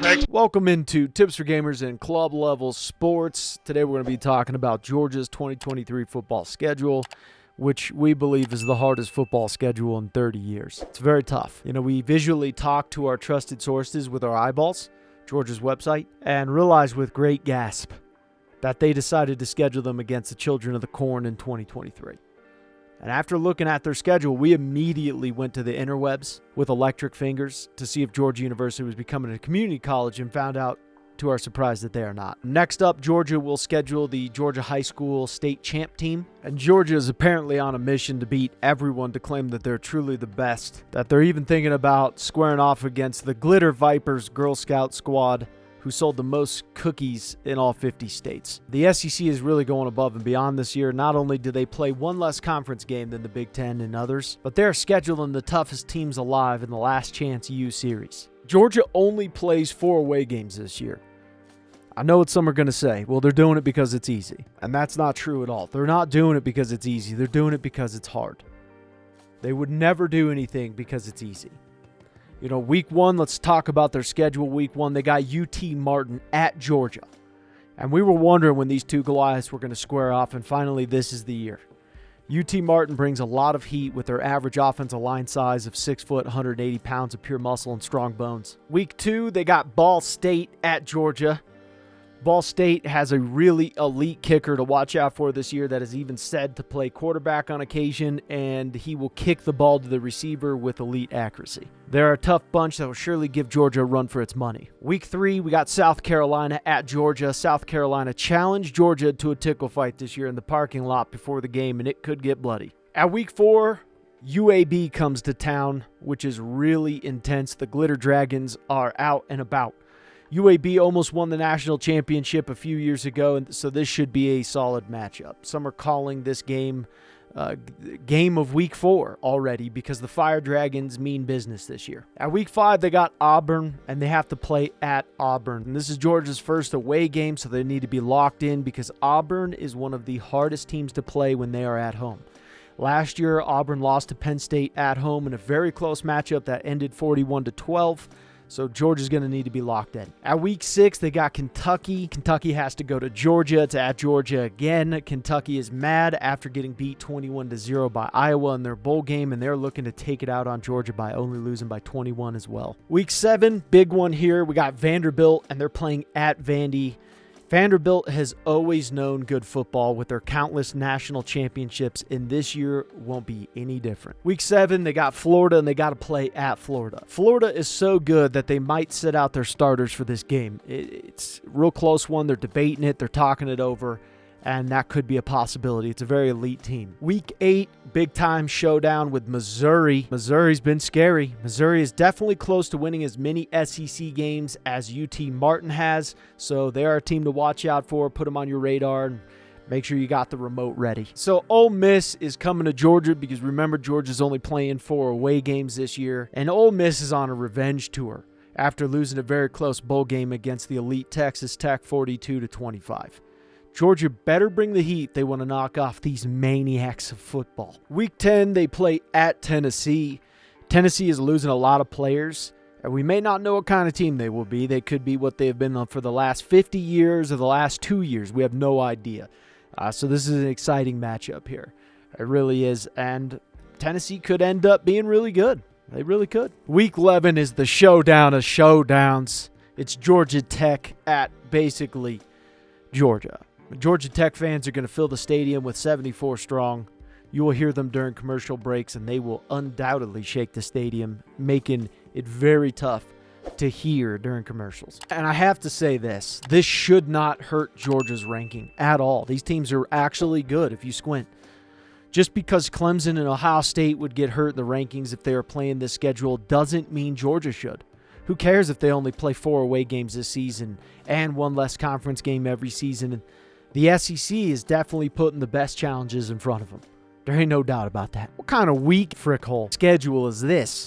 Next. Welcome into Tips for Gamers and Club Level Sports. Today we're going to be talking about Georgia's 2023 football schedule, which we believe is the hardest football schedule in 30 years. It's very tough. You know, we visually talk to our trusted sources with our eyeballs, Georgia's website, and realize with great gasp that they decided to schedule them against the Children of the Corn in 2023. And after looking at their schedule, we immediately went to the interwebs with electric fingers to see if Georgia University was becoming a community college and found out, to our surprise, that they are not. Next up, Georgia will schedule the Georgia High School State Champ team. And Georgia is apparently on a mission to beat everyone to claim that they're truly the best, that they're even thinking about squaring off against the Glitter Vipers Girl Scout squad, who sold the most cookies in all 50 states. The SEC is really going above and beyond this year. Not only do they play one less conference game than the Big Ten and others, but they're scheduling the toughest teams alive in the Last Chance U series. Georgia only plays 4 away games this year. I know what some are going to say. Well, they're doing it because it's easy. And that's not true at all. They're not doing it because it's easy. They're doing it because it's hard. They would never do anything because it's easy. You know, week 1, let's talk about their schedule. Week 1, they got UT Martin at Georgia. And we were wondering when these two Goliaths were going to square off, and finally this is the year. UT Martin brings a lot of heat with their average offensive line size of 6 foot, 180 pounds of pure muscle and strong bones. Week 2, they got Ball State at Georgia. Ball State has a really elite kicker to watch out for this year that is even said to play quarterback on occasion, and he will kick the ball to the receiver with elite accuracy. They're a tough bunch that will surely give Georgia a run for its money. Week 3, we got South Carolina at Georgia. South Carolina challenged Georgia to a tickle fight this year in the parking lot before the game, and it could get bloody. At week 4, UAB comes to town, which is really intense. The Glitter Dragons are out and about. UAB almost won the national championship a few years ago, and so this should be a solid matchup. Some are calling this game game of week 4 already because the Fire Dragons mean business this year. At week 5, they got Auburn, and they have to play at Auburn. And this is Georgia's first away game, so they need to be locked in because Auburn is one of the hardest teams to play when they are at home. Last year, Auburn lost to Penn State at home in a very close matchup that ended 41-12. So Georgia's going to need to be locked in. At week 6, they got Kentucky. Kentucky has to go to Georgia. It's at Georgia again. Kentucky is mad after getting beat 21-0 by Iowa in their bowl game, and they're looking to take it out on Georgia by only losing by 21 as well. Week 7, big one here. We got Vanderbilt, and they're playing at Vandy. Vanderbilt has always known good football with their countless national championships, and this year won't be any different. Week 7, they got Florida, and they got to play at Florida. Florida is so good that they might sit out their starters for this game. It's a real close one. They're debating it. They're talking it over, and that could be a possibility. It's a very elite team. Week 8, big-time showdown with Missouri. Missouri's been scary. Missouri is definitely close to winning as many SEC games as UT Martin has, so they are a team to watch out for. Put them on your radar and make sure you got the remote ready. So Ole Miss is coming to Georgia because remember, Georgia's only playing 4 away games this year, and Ole Miss is on a revenge tour after losing a very close bowl game against the elite Texas Tech 42-25. Georgia better bring the heat. They want to knock off these maniacs of football. Week 10, they play at Tennessee. Tennessee is losing a lot of players, and we may not know what kind of team they will be. They could be what they have been for the last 50 years or the last 2 years. We have no idea. So this is an exciting matchup here. It really is, and Tennessee could end up being really good. They really could. Week 11 is the showdown of showdowns. It's Georgia Tech at basically Georgia. Georgia Tech fans are going to fill the stadium with 74 strong. You will hear them during commercial breaks, and they will undoubtedly shake the stadium, making it very tough to hear during commercials. And I have to say this should not hurt Georgia's ranking at all. These teams are actually good if you squint. Just because Clemson and Ohio State would get hurt in the rankings if they are playing this schedule doesn't mean Georgia should. Who cares if they only play 4 away games this season and 1 less conference game every season? The SEC is definitely putting the best challenges in front of them. There ain't no doubt about that. What kind of weak frickhole schedule is this?